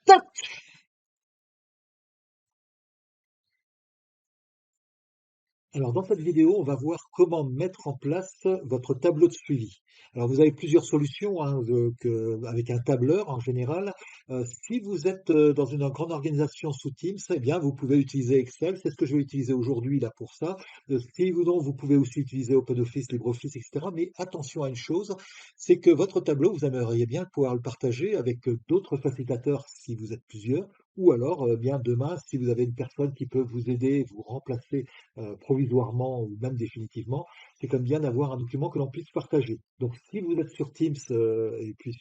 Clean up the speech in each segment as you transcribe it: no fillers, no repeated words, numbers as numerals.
Tac. Alors, dans cette vidéo, on va voir comment mettre en place votre tableau de suivi. Alors, vous avez plusieurs solutions hein, avec un tableur en général. Si vous êtes dans une grande organisation sous Teams, eh bien, vous pouvez utiliser Excel. C'est ce que je vais utiliser aujourd'hui là pour ça. Si vous non, vous pouvez aussi utiliser OpenOffice, LibreOffice, etc. Mais attention à une chose, c'est que votre tableau, vous aimeriez bien pouvoir le partager avec d'autres facilitateurs si vous êtes plusieurs, ou alors bien demain, si vous avez une personne qui peut vous aider, vous remplacer provisoirement ou même définitivement, c'est comme bien d'avoir un document que l'on puisse partager. Donc, si vous êtes sur Teams et puis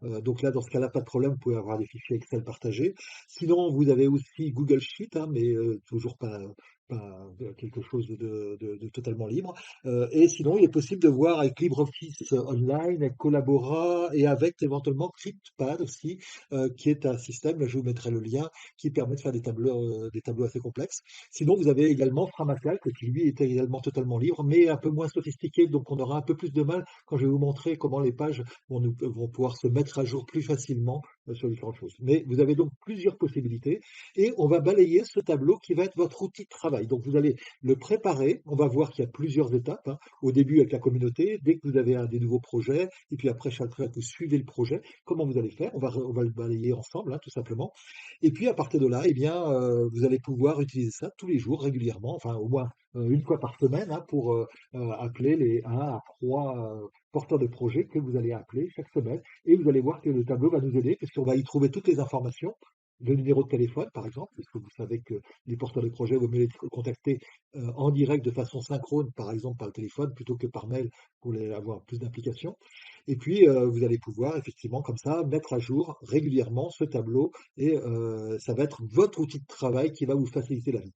donc là, dans ce cas-là, pas de problème, vous pouvez avoir des fichiers Excel partagés. Sinon, vous avez aussi Google Sheet, hein, mais toujours pas quelque chose de totalement libre. Et sinon, il est possible de voir avec LibreOffice Online, avec Collabora et avec éventuellement CryptPad aussi, qui est un système, là je vous mettrai le lien, qui permet de faire des tableaux assez complexes. Sinon, vous avez également Framatcal, qui lui est également totalement libre, mais un peu moins sophistiqué, donc on aura un peu plus de mal quand je vais vous montrer comment les pages vont pouvoir se mettre à jour plus facilement sur différentes choses. Mais vous avez donc plusieurs possibilités et on va balayer ce tableau qui va être votre outil de travail. Donc vous allez le préparer, on va voir qu'il y a plusieurs étapes, hein. Au début avec la communauté, dès que vous avez des nouveaux projets, et puis après chaque fois que vous suivez le projet, comment vous allez faire, on va le balayer ensemble, hein, tout simplement. Et puis à partir de là, eh bien, vous allez pouvoir utiliser ça tous les jours, régulièrement, enfin au moins une fois par semaine, hein, pour appeler les 1 à 3 porteurs de projets que vous allez appeler chaque semaine. Et vous allez voir que le tableau va nous aider, puisqu'on va y trouver toutes les informations, le numéro de téléphone, par exemple, parce que vous savez que les porteurs de projets, vous mieux les contacter en direct de façon synchrone, par exemple par le téléphone, plutôt que par mail pour avoir plus d'implications. Et puis, vous allez pouvoir effectivement comme ça mettre à jour régulièrement ce tableau et ça va être votre outil de travail qui va vous faciliter la vie.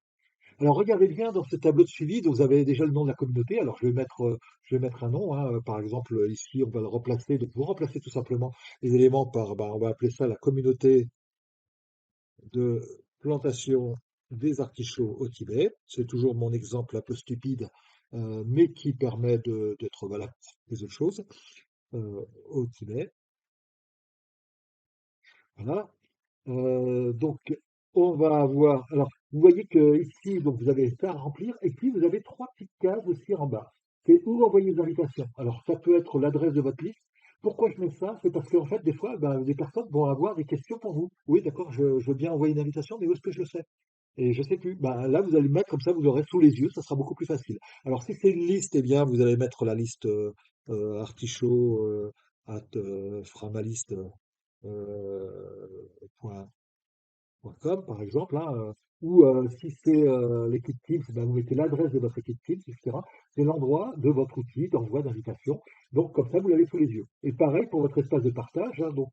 Alors regardez bien dans ce tableau de suivi, donc vous avez déjà le nom de la communauté. Alors je vais mettre un nom, hein, par exemple ici on va le remplacer. Donc vous remplacez tout simplement les éléments par, on va appeler ça la communauté de plantation des artichauts au Tibet. C'est toujours mon exemple un peu stupide, mais qui permet d'être valable pour les autres choses au Tibet. Voilà. Donc, on va avoir. Alors, vous voyez que ici, donc vous avez ça à remplir, et puis vous avez trois petites cases aussi en bas. C'est où envoyer les invitations. Alors, ça peut être l'adresse de votre liste. Pourquoi je mets ça? C'est parce qu'en fait, des fois, ben, des personnes vont avoir des questions pour vous. Oui, d'accord, je veux bien envoyer une invitation, mais où est-ce que je le sais? Et je sais plus. Ben, là, vous allez le mettre comme ça, vous l'aurez sous les yeux, ça sera beaucoup plus facile. Alors, si c'est une liste, eh bien, vous allez mettre la liste artichaut framaliste. Point .com par exemple, hein, ou si c'est l'équipe Teams, ben, vous mettez l'adresse de votre équipe Teams, etc. C'est l'endroit de votre outil d'envoi d'invitation. Donc comme ça, vous l'avez sous les yeux. Et pareil pour votre espace de partage, hein, donc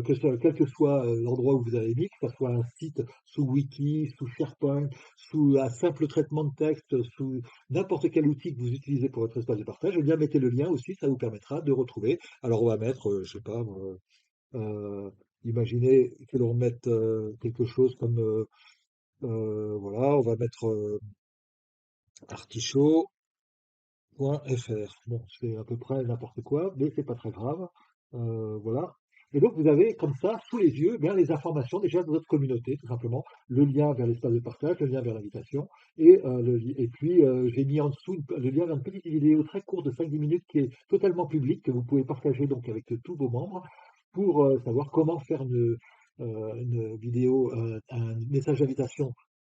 quel que soit l'endroit où vous avez mis, que ce soit un site sous Wiki, sous SharePoint, sous un simple traitement de texte, sous n'importe quel outil que vous utilisez pour votre espace de partage, eh bien mettez le lien aussi, ça vous permettra de retrouver. Alors on va mettre, je sais pas, euh, imaginez que l'on mette quelque chose comme, voilà, on va mettre artichaut.fr. Bon, c'est à peu près n'importe quoi, mais c'est pas très grave. Voilà. Et donc, vous avez comme ça, sous les yeux, eh bien, les informations déjà de votre communauté, tout simplement. Le lien vers l'espace de partage, le lien vers l'invitation. Et puis, j'ai mis en dessous le lien vers une petite vidéo très courte de 5-10 minutes qui est totalement publique, que vous pouvez partager donc avec tous vos membres pour savoir comment faire une vidéo, un message d'invitation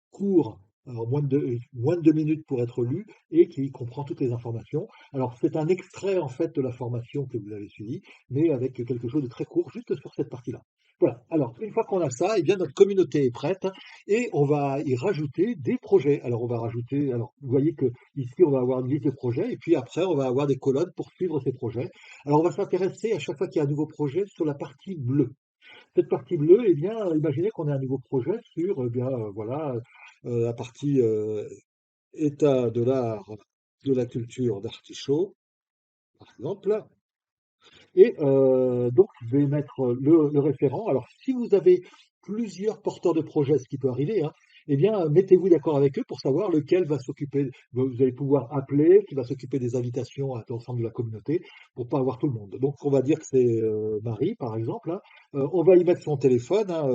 court, alors moins de 2 minutes pour être lu et qui comprend toutes les informations. Alors c'est un extrait en fait de la formation que vous avez suivie, mais avec quelque chose de très court juste sur cette partie-là. Voilà. Alors une fois qu'on a ça, eh bien notre communauté est prête et on va y rajouter des projets. Alors on va rajouter, alors vous voyez que ici on va avoir une liste de projets et puis après on va avoir des colonnes pour suivre ces projets. Alors on va s'intéresser à chaque fois qu'il y a un nouveau projet sur la partie bleue. Cette partie bleue, eh bien, imaginez qu'on ait un nouveau projet sur, eh bien, voilà, la partie état de l'art, de la culture d'artichaut, par exemple. Et donc, je vais mettre le référent. Alors, si vous avez plusieurs porteurs de projet, ce qui peut arriver, hein, eh bien, mettez-vous d'accord avec eux pour savoir lequel va s'occuper. Vous allez pouvoir appeler, qui va s'occuper des invitations à l'ensemble de la communauté pour pas avoir tout le monde. Donc, on va dire que c'est Marie, par exemple, hein. On va y mettre son téléphone, hein,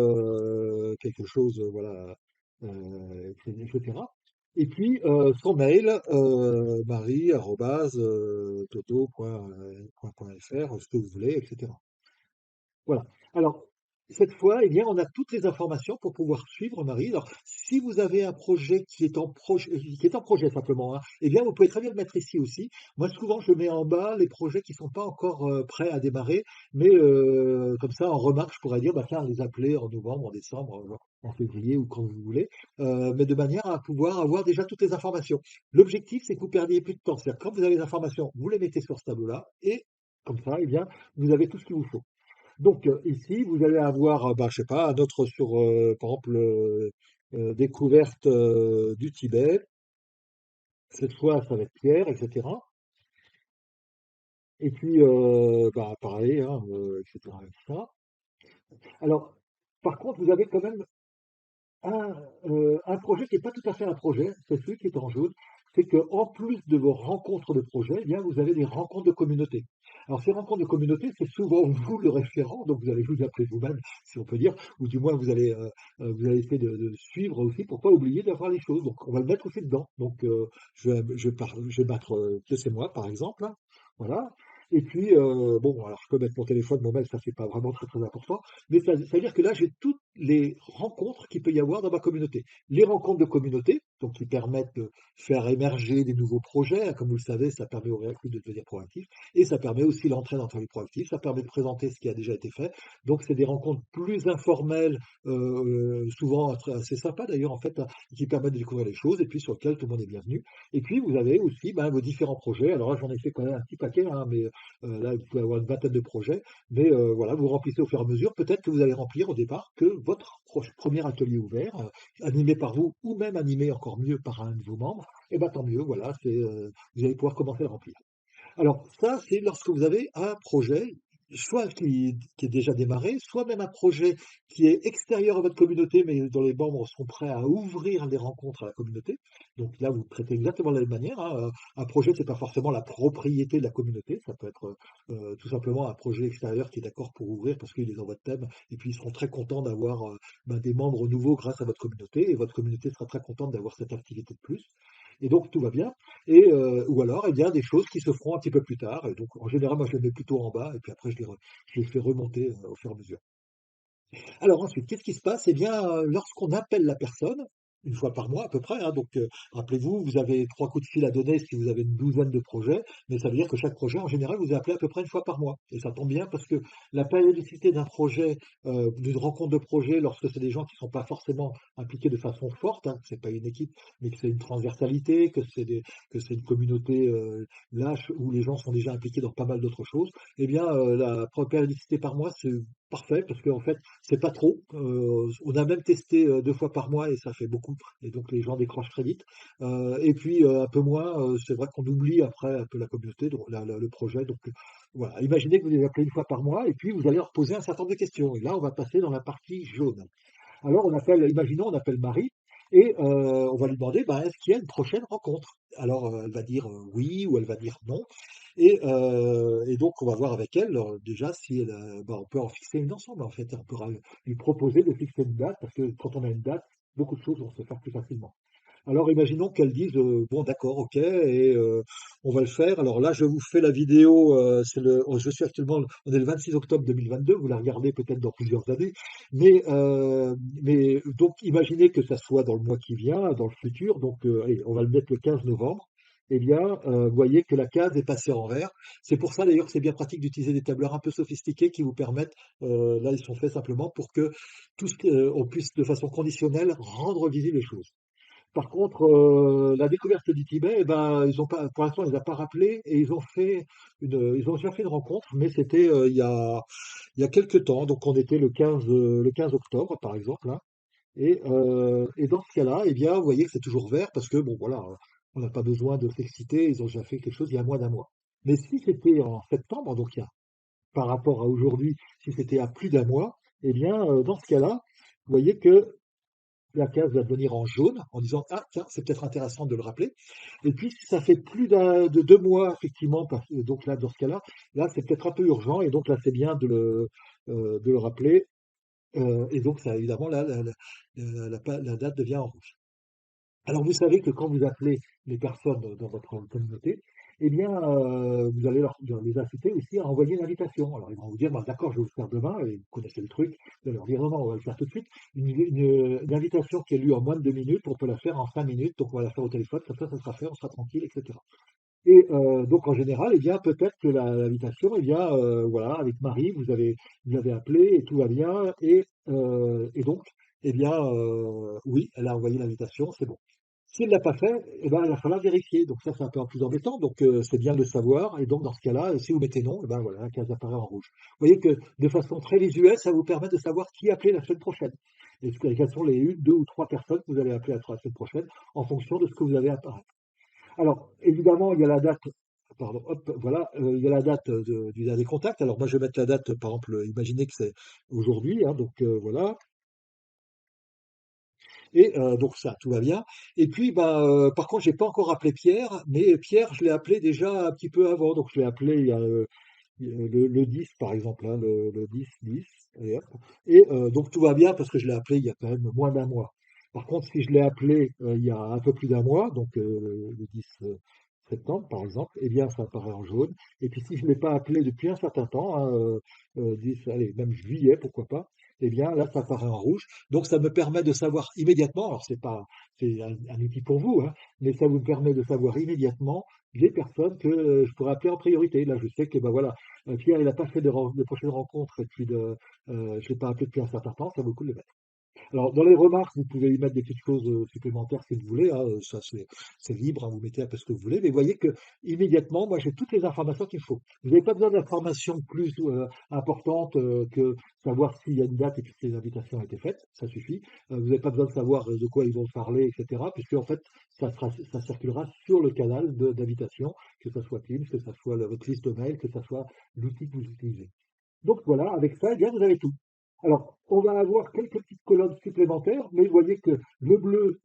quelque chose, voilà, etc. Et puis, son mail, marie@toto.fr, ce que vous voulez, etc. Voilà. Alors, cette fois, eh bien, on a toutes les informations pour pouvoir suivre Marie. Alors, si vous avez un projet qui est en projet simplement, hein, eh bien, vous pouvez très bien le mettre ici aussi. Moi, souvent, je mets en bas les projets qui sont pas encore prêts à démarrer, mais comme ça, en remarque, je pourrais dire, bah, tiens, les appeler en novembre, en décembre, en février ou quand vous voulez, mais de manière à pouvoir avoir déjà toutes les informations. L'objectif, c'est que vous perdiez plus de temps. C'est-à-dire, quand vous avez les informations, vous les mettez sur ce tableau-là et comme ça, eh bien, vous avez tout ce qu'il vous faut. Donc ici, vous allez avoir, bah, je sais pas, un autre sur, par exemple, découverte du Tibet. Cette fois, ça va être Pierre, etc. Et puis, bah, pareil, hein, etc., etc. Alors, par contre, vous avez quand même un projet qui n'est pas tout à fait un projet, c'est celui qui est en jaune, c'est qu'en plus de vos rencontres de projet, eh bien, vous avez des rencontres de communauté. Alors, ces rencontres de communauté, c'est souvent vous le référent, donc vous allez vous appeler vous-même, si on peut dire, ou du moins vous allez essayer de suivre aussi pour pas oublier d'avoir les choses. Donc, on va le mettre aussi dedans. Donc, je vais mettre que c'est moi, par exemple, hein. Voilà. Et puis, bon, alors je peux mettre mon téléphone, mon mail, ça c'est pas vraiment très très important. Mais ça veut dire que là, j'ai toutes les rencontres qu'il peut y avoir dans ma communauté. Les rencontres de communauté, donc qui permettent de faire émerger des nouveaux projets, hein. Comme vous le savez, ça permet aux réactifs de devenir proactifs. Et ça permet aussi l'entraide entre les proactifs. Ça permet de présenter ce qui a déjà été fait. Donc, c'est des rencontres plus informelles, souvent assez sympas d'ailleurs, en fait, hein, qui permettent de découvrir les choses et puis sur lesquelles tout le monde est bienvenu. Et puis, vous avez aussi ben, vos différents projets. Alors là, j'en ai fait quand même un petit paquet, hein, mais là, vous pouvez avoir une vingtaine de projets. Mais voilà, vous remplissez au fur et à mesure. Peut-être que vous allez remplir au départ que votre premier atelier ouvert, animé par vous ou même animé encore mieux par un de vos membres. Et bien tant mieux, voilà, vous allez pouvoir commencer à le remplir. Alors ça, c'est lorsque vous avez un projet, soit qui est déjà démarré, soit même un projet qui est extérieur à votre communauté, mais dont les membres sont prêts à ouvrir les rencontres à la communauté. Donc là, vous traitez exactement de la même manière, hein. Un projet, c'est pas forcément la propriété de la communauté, ça peut être tout simplement un projet extérieur qui est d'accord pour ouvrir parce qu'il est dans votre thème, et puis ils seront très contents d'avoir ben, des membres nouveaux grâce à votre communauté, et votre communauté sera très contente d'avoir cette activité de plus. Et donc tout va bien. Et, ou alors, eh bien, des choses qui se feront un petit peu plus tard. Et donc, en général, moi, je les mets plutôt en bas, et puis après, je les fais remonter au fur et à mesure. Alors ensuite, qu'est-ce qui se passe? Eh bien, lorsqu'on appelle la personne, une fois par mois à peu près, hein, donc rappelez-vous, vous avez 3 coups de fil à donner si vous avez une douzaine de projets, mais ça veut dire que chaque projet, en général, vous est appelé à peu près une fois par mois. Et ça tombe bien parce que la périodicité d'un projet, d'une rencontre de projet, lorsque c'est des gens qui ne sont pas forcément impliqués de façon forte, hein, que c'est pas une équipe, mais que c'est une transversalité, que c'est une communauté lâche où les gens sont déjà impliqués dans pas mal d'autres choses, eh bien, périodicité par mois, c'est parfait parce qu'en fait, c'est pas trop. On a même testé 2 fois par mois et ça fait beaucoup et donc les gens décrochent très vite. Et puis, un peu moins, c'est vrai qu'on oublie après un peu la communauté, donc le projet, donc voilà. Imaginez que vous les appelez une fois par mois et puis vous allez leur poser un certain nombre de questions et là, on va passer dans la partie jaune. Alors imaginons, on appelle Marie et on va lui demander, ben, est-ce qu'il y a une prochaine rencontre? Alors, elle va dire oui ou elle va dire non. Et donc, on va voir avec elle, déjà, si ben, on peut en fixer une ensemble, en fait. On pourra lui proposer de fixer une date, parce que quand on a une date, beaucoup de choses vont se faire plus facilement. Alors imaginons qu'elles disent bon d'accord, ok, et on va le faire. Alors là, je vous fais la vidéo. Je suis actuellement, on est le 26 octobre 2022. Vous la regardez peut-être dans plusieurs années, mais donc imaginez que ça soit dans le mois qui vient, dans le futur. Donc allez, on va le mettre le 15 novembre. Eh bien, vous voyez que la case est passée en vert. C'est pour ça d'ailleurs que c'est bien pratique d'utiliser des tableurs un peu sophistiqués qui vous permettent, là ils sont faits simplement pour que on puisse de façon conditionnelle rendre visibles les choses. Par contre, la découverte du Tibet, eh ben, ils ont pas, pour l'instant, ils n'ont pas rappelé et ils ont déjà fait une rencontre, mais c'était il y a quelques temps. Donc, on était le 15 octobre, par exemple, hein. Et dans ce cas-là, eh bien, vous voyez que c'est toujours vert parce que, bon, voilà, on n'a pas besoin de s'exciter. Ils ont déjà fait quelque chose il y a moins d'un mois. Mais si c'était en septembre, donc par rapport à aujourd'hui, si c'était à plus d'un mois, eh bien, dans ce cas-là, vous voyez que la case va devenir en jaune en disant: «Ah tiens, c'est peut-être intéressant de le rappeler». Et puis si ça fait plus de 2 mois effectivement, donc là, dans ce cas-là, là, c'est peut-être un peu urgent et donc là, c'est bien de le rappeler, et donc ça évidemment là, la date devient en rouge. Alors vous savez que quand vous appelez les personnes dans votre communauté, eh bien, vous allez les inciter aussi à envoyer une invitation. Alors ils vont vous dire: «Bah, d'accord, je vais vous le faire demain», et vous connaissez le truc, vous allez leur dire: «Non, non, on va le faire tout de suite». Une invitation qui est lue en moins de 2 minutes, on peut la faire en 5 minutes, donc on va la faire au téléphone, comme ça sera fait, on sera tranquille, et cetera. Et donc en général, eh bien, peut-être que l'invitation, eh bien, voilà, avec Marie, vous avez appelé et tout va bien, et donc, eh bien, oui, elle a envoyé l'invitation, c'est bon. Si elle l'a pas fait, eh ben, il va falloir vérifier. Donc ça, c'est un peu plus embêtant. Donc c'est bien de le savoir. Et donc dans ce cas-là, si vous mettez non, eh ben voilà, la case apparaît en rouge. Vous voyez que de façon très visuelle, ça vous permet de savoir qui appeler la semaine prochaine. Et quelles sont les une, deux ou trois personnes que vous allez appeler la semaine prochaine en fonction de ce que vous avez apparaître. Alors, évidemment, il y a la date, pardon, hop, voilà, il y a la date du dernier contact. Alors, moi, je vais mettre la date, par exemple, imaginez que c'est aujourd'hui, hein, donc voilà, et donc ça, tout va bien. Et puis, bah, par contre, j'ai pas encore appelé Pierre, mais Pierre, je l'ai appelé déjà un petit peu avant, donc je l'ai appelé le 10, par exemple, hein, le 10, et hop. Et donc tout va bien parce que je l'ai appelé il y a quand même moins d'un mois. Par contre, si je l'ai appelé il y a un peu plus d'un mois, donc le 10 septembre, par exemple, eh bien, ça apparaît en jaune. Et puis si je ne l'ai pas appelé depuis un certain temps, hein, 10, allez, même juillet, pourquoi pas, eh bien, là, ça apparaît en rouge. Donc, ça me permet de savoir immédiatement, alors c'est un outil pour vous, hein, mais ça vous permet de savoir immédiatement les personnes que je pourrais appeler en priorité. Là, je sais que, ben voilà, Pierre, il n'a pas fait de prochaine rencontre, et puis je ne l'ai pas appelé depuis un certain temps, ça vaut le coup de le mettre. Alors, dans les remarques, vous pouvez y mettre des petites choses supplémentaires si vous voulez, hein, ça c'est libre, hein, vous mettez un peu ce que vous voulez, mais vous voyez que immédiatement, moi j'ai toutes les informations qu'il me faut. Vous n'avez pas besoin d'informations plus importantes que savoir s'il y a une date et puis si les invitations ont été faites, ça suffit. Vous n'avez pas besoin de savoir de quoi ils vont parler, etc., puisque en fait, ça circulera sur le canal d'invitation, que ce soit Teams, que ce soit votre liste de mail, que ce soit l'outil que vous utilisez. Donc voilà, avec ça, eh bien, vous avez tout. Alors, on va avoir quelques petites colonnes supplémentaires, mais vous voyez que le bleu,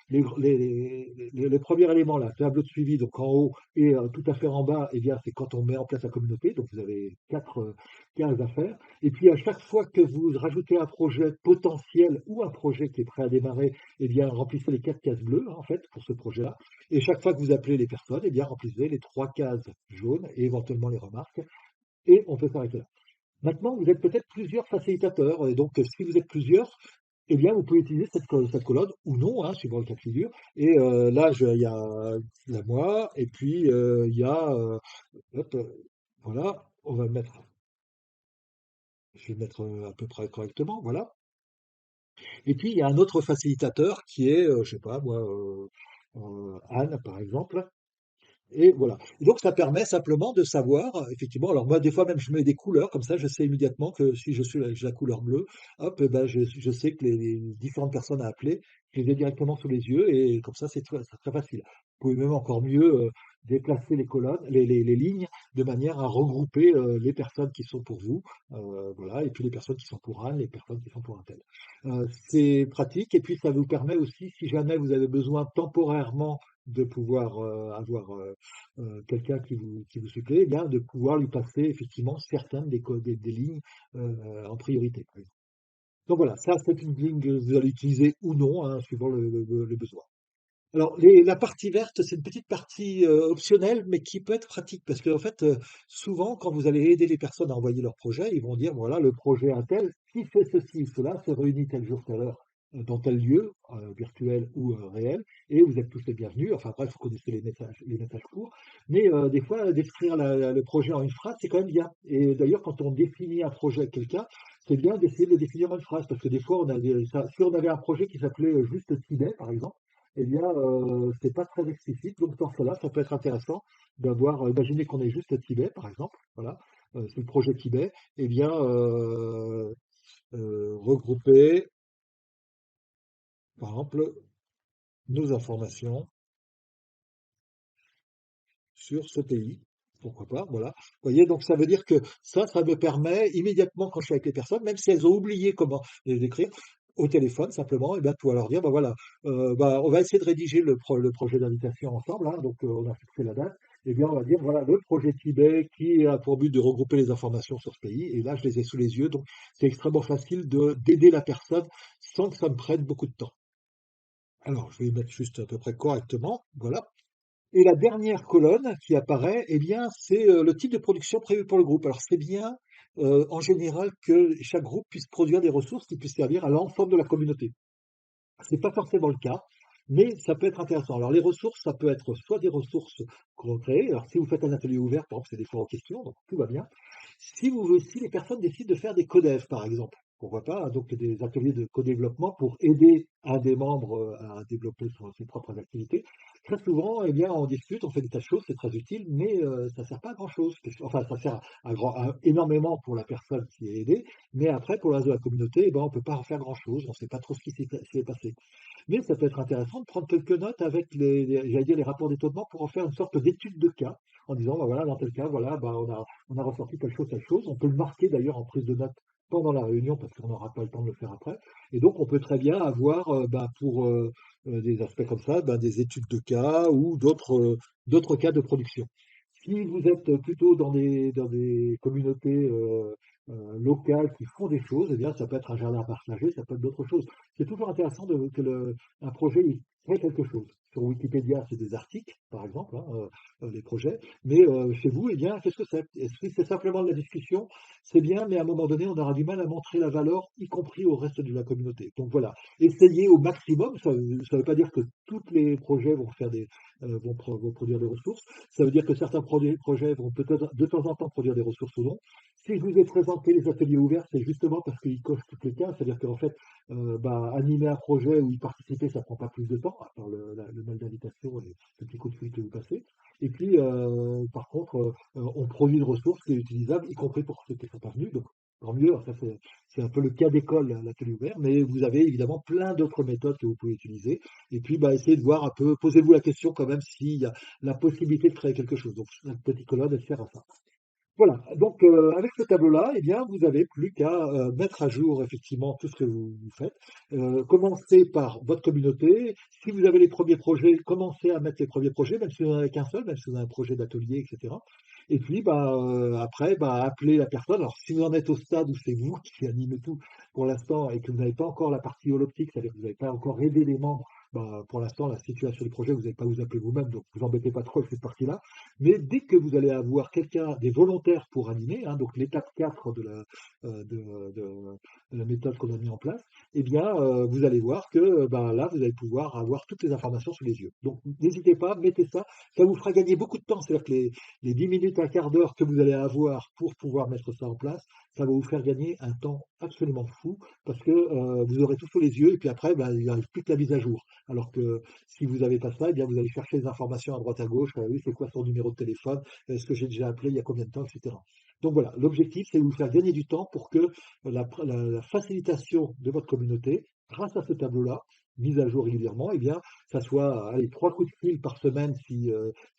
les premiers éléments, là, tableau de suivi, donc en haut, et tout à fait en bas, eh bien, c'est quand on met en place la communauté. Donc, vous avez quatre cases à faire. Et puis, à chaque fois que vous rajoutez un projet potentiel ou un projet qui est prêt à démarrer, eh bien, remplissez les quatre cases bleues, hein, en fait, pour ce projet-là. Et chaque fois que vous appelez les personnes, eh bien, remplissez les trois cases jaunes et éventuellement les remarques. Et on peut s'arrêter là. Maintenant, vous êtes peut-être plusieurs facilitateurs, et donc si vous êtes plusieurs, eh bien, vous pouvez utiliser cette colonne ou non, hein, suivant le cas de figure. Et là, il y a moi, et puis il y a, hop, voilà, on va mettre, je vais mettre à peu près correctement, voilà. Et puis il y a un autre facilitateur qui est, je sais pas moi, Anne par exemple. Et voilà. Et donc, ça permet simplement de savoir, effectivement, alors moi, des fois même, je mets des couleurs, comme ça, je sais immédiatement que si j'ai la couleur bleue, hop, eh ben, je sais que les différentes personnes à appeler, je les ai directement sous les yeux, et comme ça, c'est très facile. Vous pouvez même encore mieux déplacer les colonnes, les lignes, de manière à regrouper les personnes qui sont pour vous, voilà, et puis les personnes qui sont pour Anne, les personnes qui sont pour un tel. C'est pratique, et puis ça vous permet aussi, si jamais vous avez besoin temporairement de pouvoir avoir quelqu'un qui vous supplée, eh bien, de pouvoir lui passer effectivement certaines des lignes en priorité, par exemple. Donc voilà, ça c'est une ligne que vous allez utiliser ou non, hein, suivant le besoin. Alors, la partie verte, c'est une petite partie optionnelle, mais qui peut être pratique, parce qu'en fait, souvent, quand vous allez aider les personnes à envoyer leur projet, ils vont dire, voilà, le projet un tel, qui fait ceci, cela, se réunit tel jour, telle heure, dans tel lieu, virtuel ou réel, et vous êtes tous les bienvenus. Enfin bref, vous connaissez les messages courts, mais des fois, décrire le projet en une phrase, c'est quand même bien. Et d'ailleurs, quand on définit un projet avec quelqu'un, c'est bien d'essayer de le définir en une phrase, parce que des fois, si on avait un projet qui s'appelait juste Tibet, par exemple, eh bien, c'est pas très explicite. Donc, dans cela, ça peut être intéressant d'avoir, imaginez qu'on est juste Tibet, par exemple, voilà, c'est le projet Tibet, eh bien, regrouper, par exemple, nos informations sur ce pays. Pourquoi pas, voilà. Vous voyez, donc ça veut dire que ça me permet immédiatement, quand je suis avec les personnes, même si elles ont oublié comment les écrire, au téléphone simplement, et bien, tu vas leur dire, bah voilà, on va essayer de rédiger le projet d'invitation ensemble, hein, donc on a fixé la date. Et bien, on va dire, voilà, le projet Tibet qui a pour but de regrouper les informations sur ce pays. Et là, je les ai sous les yeux, donc c'est extrêmement facile d'aider la personne sans que ça me prenne beaucoup de temps. Alors, je vais y mettre juste à peu près correctement, voilà. Et la dernière colonne qui apparaît, eh bien, c'est le type de production prévu pour le groupe. Alors, c'est bien, en général, que chaque groupe puisse produire des ressources qui puissent servir à l'ensemble de la communauté. C'est pas forcément le cas, mais ça peut être intéressant. Alors, les ressources, ça peut être soit des ressources qu'on crée. Alors, si vous faites un atelier ouvert, par exemple, c'est des fois en question, donc tout va bien. Si les personnes décident de faire des codev, par exemple, pourquoi pas, hein, donc des ateliers de co-développement pour aider un des membres à développer ses propres activités. Très souvent, eh bien, on discute, on fait des tas de choses, c'est très utile, mais ça sert pas à grand-chose. Enfin, ça sert énormément pour la personne qui est aidée, mais après, pour le reste de la communauté, eh ben, on peut pas en faire grand-chose, on sait pas trop ce qui s'est passé. Mais ça peut être intéressant de prendre quelques notes avec j'allais dire les rapports d'étonnement pour en faire une sorte d'étude de cas, en disant, bah voilà, dans tel cas, voilà, bah, on a ressorti telle chose, telle chose. On peut le marquer d'ailleurs en prise de notes pendant la réunion parce qu'on n'aura pas le temps de le faire après. Et donc, on peut très bien avoir, pour des aspects comme ça, des études de cas ou d'autres cas de production. Si vous êtes plutôt dans des communautés locales qui font des choses, eh bien, ça peut être un jardin partagé, ça peut être d'autres choses. C'est toujours intéressant un projet il crée quelque chose. Sur Wikipédia, c'est des articles, par exemple, hein, les projets. Mais chez vous, eh bien, qu'est-ce que c'est? Est-ce que c'est simplement de la discussion? C'est bien, mais à un moment donné, on aura du mal à montrer la valeur, y compris au reste de la communauté. Donc voilà, essayez au maximum. Ça ne veut pas dire que tous les projets vont faire vont produire des ressources. Ça veut dire que certains projets vont peut-être de temps en temps produire des ressources ou non. Si je vous ai présenté les ateliers ouverts, c'est justement parce qu'ils cochent toutes les cases. C'est-à-dire qu'en fait, animer un projet ou y participer, ça prend pas plus de temps, à part le mail d'invitation et le petit coup de fil que vous passez. Et puis, par contre, on produit une ressource qui est utilisable, y compris pour ceux qui ne sont pas venus. Donc, tant mieux. Ça, c'est un peu le cas d'école, l'atelier ouvert. Mais vous avez évidemment plein d'autres méthodes que vous pouvez utiliser. Et puis, essayez de voir un peu, posez-vous la question quand même s'il y a la possibilité de créer quelque chose. Donc, cette petite colonne, elle sert à ça. Voilà, donc avec ce tableau-là, eh bien, vous n'avez plus qu'à mettre à jour effectivement tout ce que vous faites. Commencez par votre communauté. Si vous avez les premiers projets, commencez à mettre les premiers projets, même si vous n'en avez qu'un seul, même si vous avez un projet d'atelier, etc. Et puis après, appelez la personne. Alors, si vous en êtes au stade où c'est vous qui animez tout pour l'instant et que vous n'avez pas encore la partie holoptique, c'est-à-dire que vous n'avez pas encore aidé les membres, pour l'instant, la situation du projet, vous n'allez pas vous appeler vous-même, donc vous embêtez pas trop avec cette partie-là. Mais dès que vous allez avoir quelqu'un, des volontaires pour animer, hein, donc l'étape 4 de la méthode qu'on a mis en place, eh bien, vous allez voir que là, vous allez pouvoir avoir toutes les informations sous les yeux. Donc, n'hésitez pas, mettez ça. Ça vous fera gagner beaucoup de temps. C'est-à-dire que les 10 minutes, un quart d'heure que vous allez avoir pour pouvoir mettre ça en place, ça va vous faire gagner un temps absolument fou parce que vous aurez tout sous les yeux et puis après, il n'y arrive plus que la mise à jour. Alors que si vous n'avez pas ça, eh bien, vous allez chercher les informations à droite à gauche. Oui, c'est quoi son numéro de téléphone? Est-ce que j'ai déjà appelé il y a combien de temps, etc. Donc voilà, l'objectif, c'est de vous faire gagner du temps pour que la facilitation de votre communauté, grâce à ce tableau-là, mise à jour régulièrement, eh bien, ça soit allez, 3 coups de fil par semaine si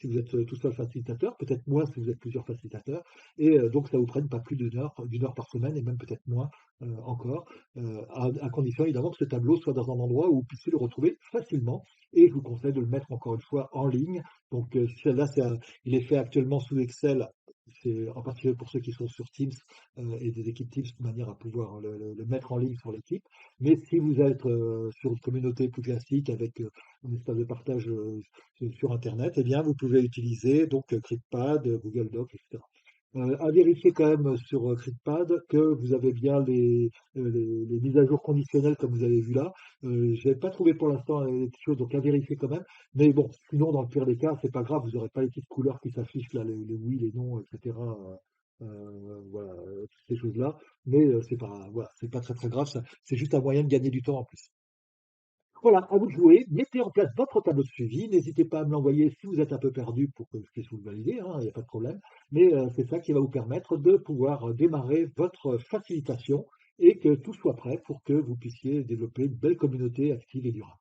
vous êtes tout seul facilitateur, peut-être moins si vous êtes plusieurs facilitateurs, et donc ça vous prenne pas plus d'une heure par semaine, et même peut-être moins encore, à condition évidemment que ce tableau soit dans un endroit où vous puissiez le retrouver facilement. Et je vous conseille de le mettre encore une fois en ligne. Donc celle-là, il est fait actuellement sous Excel. C'est en particulier pour ceux qui sont sur Teams et des équipes Teams de manière à pouvoir le mettre en ligne sur l'équipe. Mais si vous êtes sur une communauté plus classique avec un espace de partage sur Internet, eh bien vous pouvez utiliser donc CryptPad, Google Docs, etc. À vérifier quand même sur CryptPad que vous avez bien les mises à jour conditionnelles comme vous avez vu là. Je n'ai pas trouvé pour l'instant les petites choses, donc à vérifier quand même. Mais bon, sinon, dans le pire des cas, c'est pas grave, vous n'aurez pas les petites couleurs qui s'affichent là, les oui, les non, etc. Voilà, toutes ces choses-là. Mais c'est pas, voilà, c'est pas très très grave, ça. C'est juste un moyen de gagner du temps en plus. Voilà, à vous de jouer. Mettez en place votre tableau de suivi. N'hésitez pas à me l'envoyer si vous êtes un peu perdu pour que je puisse vous le valider, hein, il n'y a pas de problème. Mais c'est ça qui va vous permettre de pouvoir démarrer votre facilitation et que tout soit prêt pour que vous puissiez développer une belle communauté active et durable.